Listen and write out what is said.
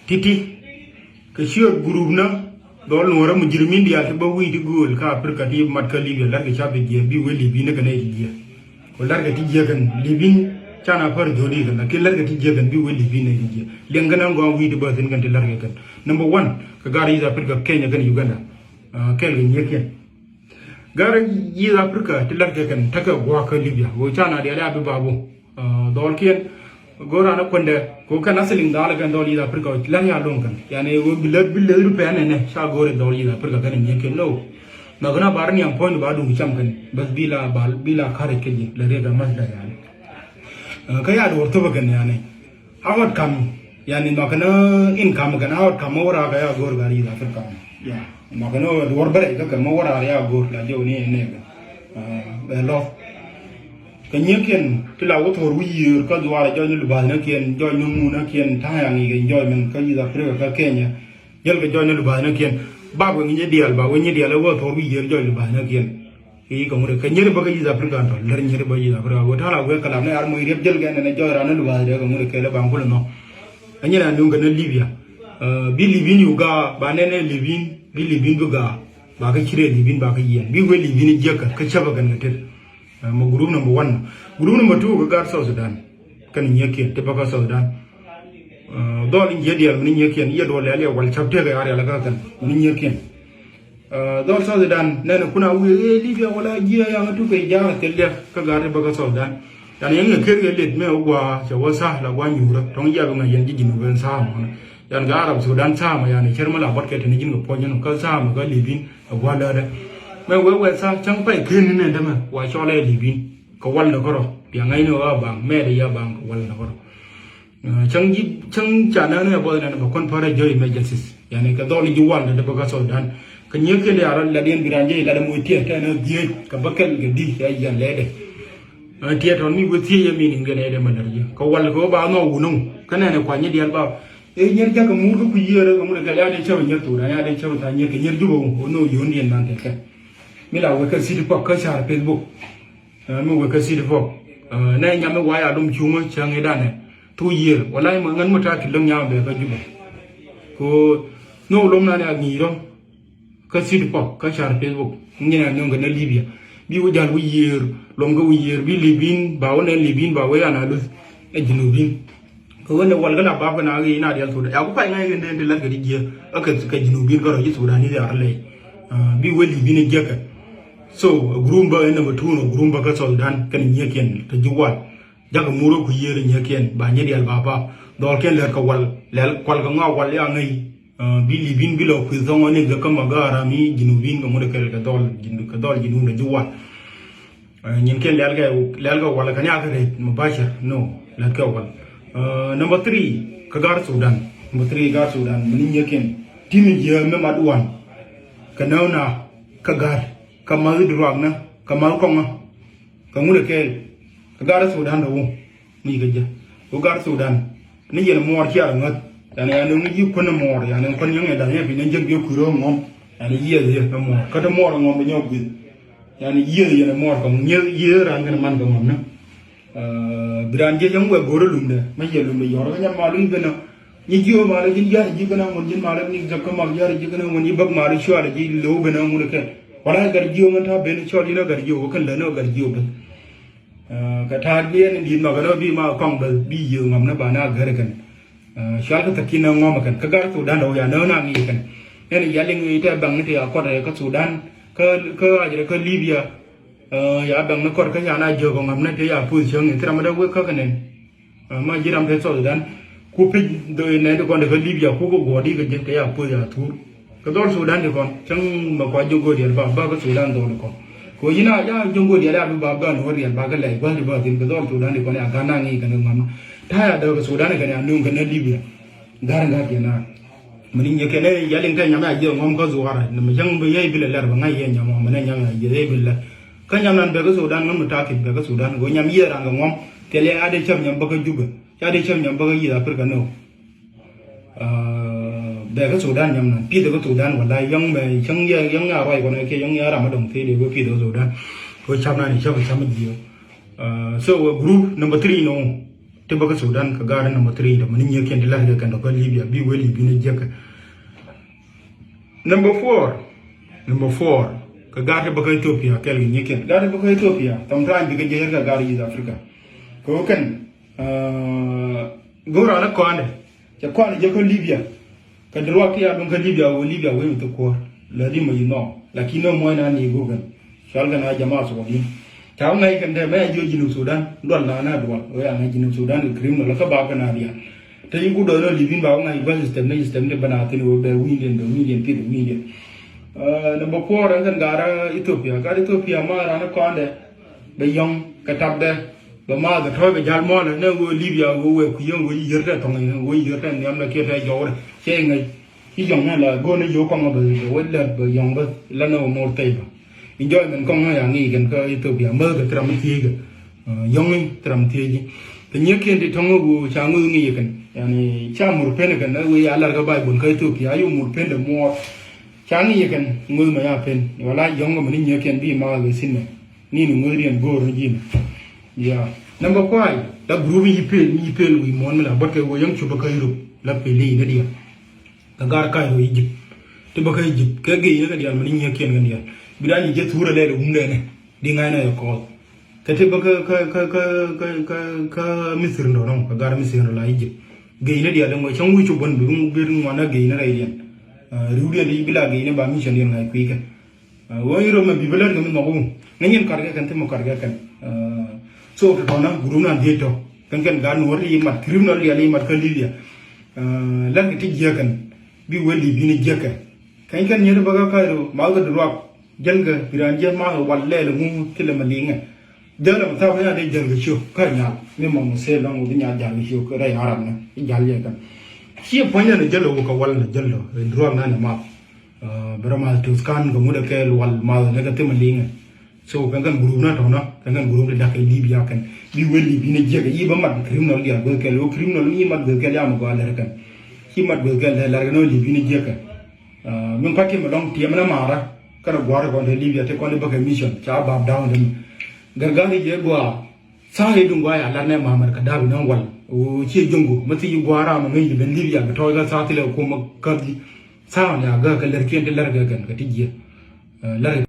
titi ke shiot group na dol nora mujrimin dia te bawi di gol ka afrika ti mat ka libya lar ke chabe je bi we libi ne kana je ko lar ke ti je kan libin chana par jodi kan ke lar ke ti je kan bi we libi ne je lengana ngo wi di ba tin kan te lar ke kan number 1 ka gari is afrika kenya kan uganda kel ge nyeke gara yi afrika te lar ke kan taka gwa ka libya wo chana dia la bi babu dol kien gora na konde ko kan asalin dala kan dol yi afrika lan ya lon kan yani wo bilad rupe ne sha gore dol yi afrika kan nyeke no magana barni am point ba du cham kan bas bila khare ke ji la rega masda yani kaya do to bagan yani awat kam yani makana income kan awat kam ora ga ya gor gari yi afrika ya makana dor bare ka kan ora ya gor la jo ni ne ga lo kenyaken tila wo thor wi ka dwara jo ni lubal na kien jo ni mu na kien ta yang ni jo men ka yi da afrika ka kenya yel ga jo ni lubal na kien ba go ni dial ba wo ni dial wo thor wi jo lubal na kien yi ka mu ka nyere ba ka yi da afrika to lar nyere ba yi da afrika wo tala go kala na ar mo yeb jel ga na jo ra na lubal ga mu ke la ba ngul no anyira ndung ga na libya bi libin yuga ba ne libin bi libin ga ba ka kire libin ba ka yi bi go libin je ka chaba ga na tet mo group number 1 group number 2 ga gar South Sudan kan nyeke te baka South Sudan dol inje dial ni nyeke ya dol ya wal chapte ga ari ala kan ni nyeke dol South Sudan nana kuna wi libya wala jiya ya ngatu kai ja telle ka gar baka South Sudan dan yang ke let me wa cha wasa la gwa nyura tong ya ga yan ji jinu ben sa mo yan ga Arab Sudan sa ma ya ni cherma la bot ke te ni jin ko ponyo ka sa ma ga libin wa la da me we sa chang pai kin ne da ma wa cho le libin ko wal na koro ya ngai no ba me de ya bang ko wal na koro chang cha na ne bo na ba kon pare jo emergencies yani ka doli ju wal na ba ka so dan ka nye ke le ara la den biranje la da mo tie ta na die ka bakal ga di ya ya le de tie ton mi wo tie ya mi ni ngene de ma dar je ko wal ko ba no wu no kana ne kwa nye dial ba e nyer ja ka mu ko yere ko mu ga ya de chaw nyer to da ya de chaw ta nye ke nyer ju bo no yo ni nan te ka mi la we ka si di pok ka shar facebook mi we ka si di pok na nya me wa ya dum chuma chang ida ne 2 year wallahi ma ngan mata ki long nya be ka juba ko no lom na ne ni do ka si di pok ka shar facebook ni na no ga na libya bi wo jal wi year lom ga wi year bi libin ba wona libin ba we ana lu e jinubin ko wona wal ga la ba na ga ina da to da ya ku fa ngai ga de la ga di je aka ka jinubin ga ro ji sudani da arle bi we libin je ka so grumba number 2 no grumba ka Sudan kan nyeken to juwal jaga muro ku yere nyeken ba nyedi al baba dol ken le ka wal le kwal ga nga wal ya ngai bi libin bi lo ku zongo ne ga kama gara mi jinubin ga muro ka dol jinu da juwal nyen ken le ga wal kan ya ka re mubashir no le ka wal number 3 ka gar Sudan number 3 gar Sudan min nyeken timi je me madwan ka nauna ka gar kamar drug na kamar konga kamule ke gara Sudan do ni gaje ko gar Sudan ni yen mor ci ara ngat dan ya no ngi ko na mor ya no kon yang da ya bi ne jeng ku ro ngom ya ni ye ye no mor ka da mor ngom be ñob bi ya ni ye na mor ko ye ran ngana man ko mom na biran je yang we goro lumde ma ye lumde yor ga nyam malum gëna ni jiyo ma la jin ya ji gëna mon jin ma la ni jakko ma ya ji gëna mon yi bag ma ri shwa la ji lo gëna mu ne ke wala garjiyo ngata ben chodi na garjiyo kan la no garjiyo be ka tar bi en din ma ga bi ma kong be bi yo ngam na ba na gar kan shal ka takina ngom kan ka gar Sudan do ya no na ni kan en ya ling ni te bang ni te ko ka Sudan ka ajre ka Libya ya bang na ko ka ya na jo ngam na te ya pu chang ni tra ma da we ka kan ma jiram te Sudan ku pi do ne do ko ka Libya ku ko godi ka je ka ya pu ya tu ka dol Sudan de kon chang ma kwa jongo de ba ka Sudan do ko ko yina ya jongo de la ba ga no riel ba ga lai ba de ba tin ka dol Sudan de kon ya ga na ngi ka ngam ta ya da ka Sudan ga ya nu ga na Libya gar ga ke na mani nye ke ne ya ling ta nyama je ngom ka zuwara na ma jang ba ye bi la lar ba ngai ye nyama ma na nyama ye bi la ka nyam nan be ga Sudan ngam ta ki be ga Sudan go nyam ye ra ga ngom te le ade cham nyam ba ga juga ya de cham nyam ba ga yi da Afrika no để cái Sudan nhầm này, pi được cái Sudan còn lại giống về giống nhà rồi còn kia giống nhà làm ở đồng thế để có pi được Sudan, có chăm này chăm chăm gì so group number 3 no te baka Sudan ka gara number 3 da mani yake da larga kan da Libya bi wali bi ne jeka number 4 ka gara baka Ethiopia kel ni yake gara baka Ethiopia tamta bi ga jehar ka gara East Africa ko kan gora na kwande ya kwande je ko Libya ka dirwa kiya don ka Libya wai to ko la di mai no lakini mo na ni gogan shalga na jama'a su wadi taw ngai kan da mai joji no Sudan don na do ya ngai jinu Sudan criminal la ka ba ka na dia te yin ku do no libin ba ngai ba system ne bana tin wo be million number 4 kan gara Ethiopia ma ra na kwande be yong ka tabde ba ma ga thoy be jal mo na wo Libya wo we ku yong wo yirta to ngai wo yirta ne am na ke ta jawre che ngai ki yong na la go ne yo ko ma be wo la be yong ba la no mo te ba enjoy men kong ya ngi kan ka Ethiopia mơ ka tram thi ga yong ni tram thi ji te nye ken de thong go cha ngu ngi kan yani cha mur pen kan na we ya lar ga bai bun ka Ethiopia ayu mur pen de mo cha ngi kan ngu ma ya pen wala yong ma ni nye ken bi ma ga sin ni ni ngu rien go ro ji ya number 5 da group yi pel wi mon la ba ke wo yang chu ba ka Europe la pe li na dia ka gar ka ro Egypt te ba ka Egypt ka ge ya ga dia ma ni nye ken ga dia bidani je tura le umle ne dinga na ko kete ba ka Misir no no ka gar Misir la Egypt geina dia da mo chang wi chu bon bi ngwana geina ra yen rude li bila geina ba mi chen yen ngai kwi ka wo yiro ma bi bela ngam no ngen kar ga kan te mo kar ga kan so to na guru na de to kan ga no ri mat criminal ya li mat ka Libya lan ti je kan bi wali bi ni je kan nyer ba ga ka ro ma ga do janga piranje ma walle le mu kile malinga dala ta fa ya de janga sho ka nya me mo se la mo nya janga sho ka rai arab na jal ye kan shi panya ne jalo ka wal na jalo ndro na ma brama to scan ga mu da ke wal ma ne ga te malinga so kan guru na to na kan guru da ka Libya kan bi wali bi ne jega yi ba mat criminal ya go ke lo criminal yi mat go ke ya mo ga la kan shi mat go ke la ga no li bi ne jega mun pakke ma long tiam na mara kana gwara ko de Libya te ko ne baka mission cha ba down dem gargani je gwa sa he dun gwa ya la ne Muhammad ka dabi nan wal o che jongo mati yi gwara ma ngi ben Libya ga to ga sa tile ko ma ka sa ya ga ka lerken de larga kan ka tijiya lar